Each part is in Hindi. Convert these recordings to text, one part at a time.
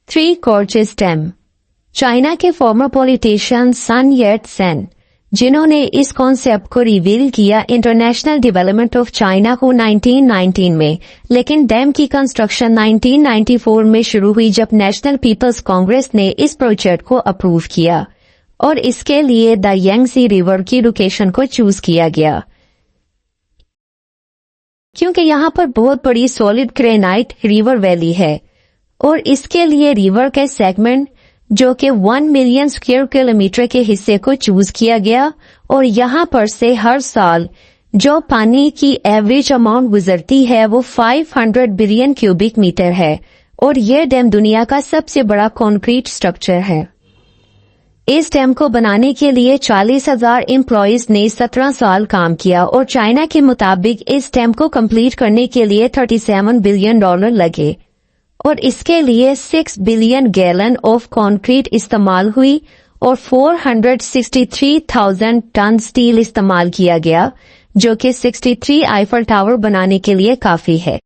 Three gorges dam. चाइना के former politician Sun Yat Sen, जिन्होंने इस कॉन्सेप्ट को रिवील किया इंटरनेशनल डेवलपमेंट ऑफ चाइना को 1919 में, लेकिन डैम की कंस्ट्रक्शन 1994 में शुरू हुई जब नेशनल पीपल्स कांग्रेस ने इस प्रोजेक्ट को अप्रूव किया और इसके लिए द यांगसी रिवर की लोकेशन को चूज किया गया क्योंकि यहाँ पर बहुत बड़ी सॉलिड ग्रेनाइट रिवर वैली है और इसके लिए रिवर के सेगमेंट जो कि 1 मिलियन स्क्वायर किलोमीटर के हिस्से को चूज किया गया और यहाँ पर से हर साल जो पानी की एवरेज अमाउंट गुजरती है वो 500 बिलियन क्यूबिक मीटर है और यह डैम दुनिया का सबसे बड़ा कंक्रीट स्ट्रक्चर है। इस डैम को बनाने के लिए 40,000 एम्प्लॉयज ने 17 साल काम किया और चाइना के मुताबिक इस डैम को कंप्लीट करने के लिए $37 बिलियन लगे और इसके लिए 6 बिलियन गैलन ऑफ कंक्रीट इस्तेमाल हुई और 463,000 टन स्टील इस्तेमाल किया गया जो कि 63 आईफल टावर बनाने के लिए काफी है।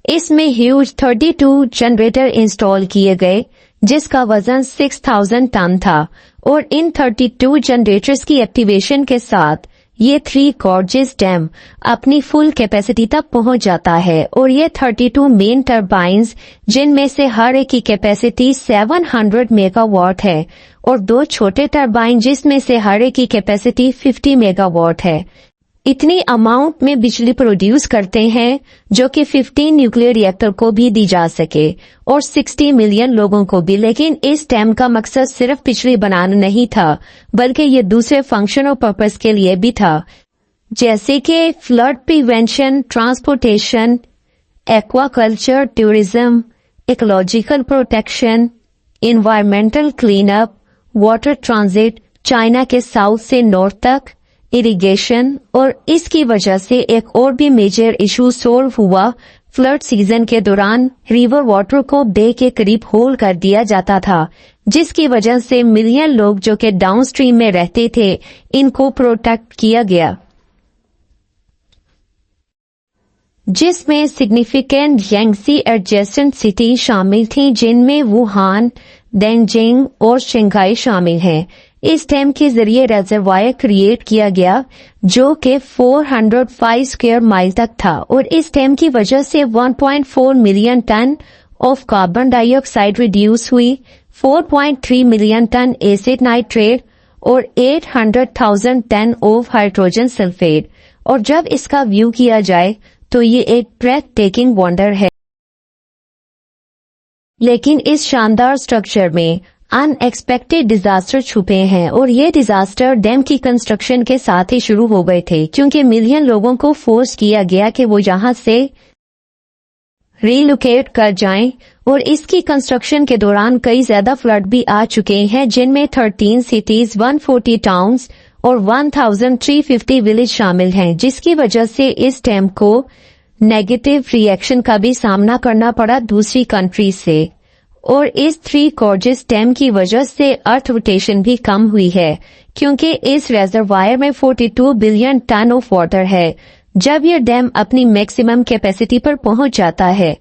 इसमें ह्यूज 32 जनरेटर इंस्टॉल किए गए जिसका वजन 6,000 टन था और इन 32 जनरेटर्स की एक्टिवेशन के साथ ये थ्री गॉर्जेस डैम अपनी फुल कैपेसिटी तक पहुंच जाता है और ये 32 मेन टरबाइन्स जिनमें से हर एक की कैपेसिटी 700 मेगावाट है और 2 छोटे टरबाइन जिसमें से हर एक की कैपेसिटी 50 मेगावाट है, इतनी अमाउंट में बिजली प्रोड्यूस करते हैं जो कि 15 न्यूक्लियर रिएक्टर को भी दी जा सके और 60 मिलियन लोगों को भी। लेकिन इस डैम का मकसद सिर्फ बिजली बनाना नहीं था बल्कि ये दूसरे फंक्शन और पर्पस के लिए भी था, जैसे कि flood prevention, transportation, aquaculture, tourism, ecological protection, environmental cleanup, water transit, China के साउथ से नॉर्थ तक इरिगेशन। और इसकी वजह से एक और भी मेजर इशू सॉल्व हुआ। फ्लड सीजन के दौरान रिवर वाटर को बे के करीब होल्ड कर दिया जाता था जिसकी वजह से मिलियन लोग जो कि डाउनस्ट्रीम में रहते थे इनको प्रोटेक्ट किया गया, जिसमें सिग्निफिकेंट यांगसी एडजेसेंट सिटी शामिल थी जिनमें वुहान, देंजिंग और शंघाई शामिल हैं। इस डैम के जरिए रेजरवायर क्रिएट किया गया जो कि 405 स्क्वायर माइल तक था और इस डैम की वजह से 1.4 million ton of carbon dioxide reduce हुई, 4.3 मिलियन टन एसिड नाइट्रेट और 800,000 टन ऑफ हाइड्रोजन सल्फेट। और जब इसका व्यू किया जाए तो ये एक ब्रेथ टेकिंग वंडर है। लेकिन इस शानदार स्ट्रक्चर में अनएक्सपेक्टेड डिजास्टर छुपे हैं और ये डिजास्टर डैम की कंस्ट्रक्शन के साथ ही शुरू हो गए थे क्योंकि मिलियन लोगों को फोर्स किया गया कि वो यहां से रीलोकेट कर जाएं और इसकी कंस्ट्रक्शन के दौरान कई ज्यादा फ्लड भी आ चुके हैं जिनमें 13 सिटीज, 140 टाउन्स और 1350 विलेज शामिल हैं, जिसकी वजह से इस डैम को नेगेटिव रिएक्शन का भी सामना करना पड़ा दूसरी कंट्री से। और इस थ्री गॉर्जेस डैम की वजह से अर्थ रोटेशन भी कम हुई है क्योंकि इस रेजरवायर में 42 बिलियन टन ऑफ वाटर है। जब यह डैम अपनी मैक्सिमम कैपेसिटी पर पहुंच जाता है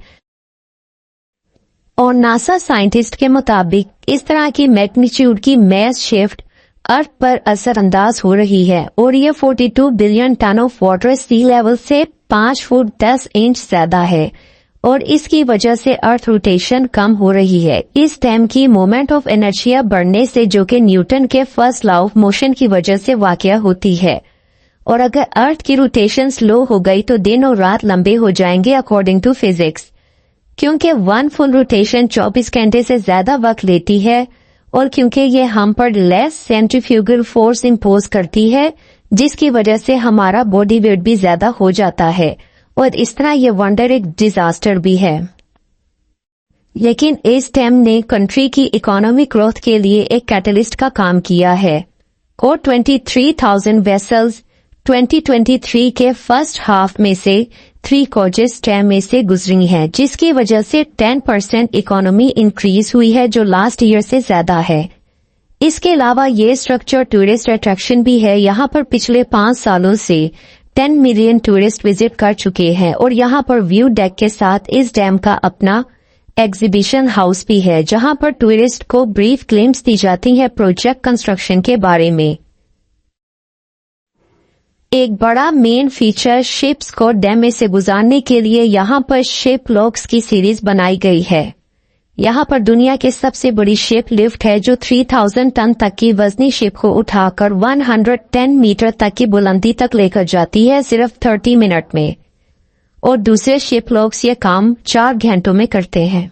और नासा साइंटिस्ट के मुताबिक इस तरह की मैग्नीट्यूड की मैस शिफ्ट अर्थ पर असरअंदाज हो रही है और यह 42 billion ton of water sea level से 5 फुट 10 इंच ज्यादा है और इसकी वजह से अर्थ रोटेशन कम हो रही है। इस डैम की मोमेंट ऑफ इनर्शिया बढ़ने से जो कि न्यूटन के फर्स्ट लॉ ऑफ मोशन की वजह से वाकया होती है और अगर अर्थ की रोटेशन स्लो हो गई तो दिन और रात लंबे हो जाएंगे अकॉर्डिंग टू फिजिक्स, क्योंकि 1 फुल रोटेशन 24 घंटे से ज्यादा वक्त लेती है और क्योंकि ये हम पर लेस सेंट्रीफ्यूगल फोर्स इम्पोज करती है जिसकी वजह से हमारा बॉडी वेट भी ज्यादा हो जाता है और इस तरह ये वंडर एक डिजास्टर भी है। लेकिन इस डैम ने कंट्री की इकोनॉमिक ग्रोथ के लिए एक कैटलिस्ट का काम किया है और 23,000 वेसल्स 2023 के फर्स्ट हाफ में से थ्री गॉर्जेस डैम में से गुजरी हैं जिसकी वजह से 10% इकोनॉमी इंक्रीज हुई है जो लास्ट ईयर से ज्यादा है। इसके अलावा ये स्ट्रक्चर टूरिस्ट अट्रैक्शन भी है। यहाँ पर पिछले 5 सालों से 10 मिलियन टूरिस्ट विजिट कर चुके हैं और यहाँ पर व्यू डेक के साथ इस डैम का अपना एग्जीबिशन हाउस भी है जहां पर टूरिस्ट को ब्रीफ ग्लिम्स दी जाती है प्रोजेक्ट कंस्ट्रक्शन के बारे में। एक बड़ा मेन फीचर शिप्स को डैम में से गुजारने के लिए यहां पर शिप लॉक्स की सीरीज बनाई गई है। यहां पर दुनिया के सबसे बड़ी शिप लिफ्ट है जो 3000 टन तक की वजनी शिप को उठाकर 110 मीटर तक की बुलंदी तक लेकर जाती है सिर्फ 30 मिनट में, और दूसरे शिप लॉक्स ये काम 4 घंटों में करते हैं।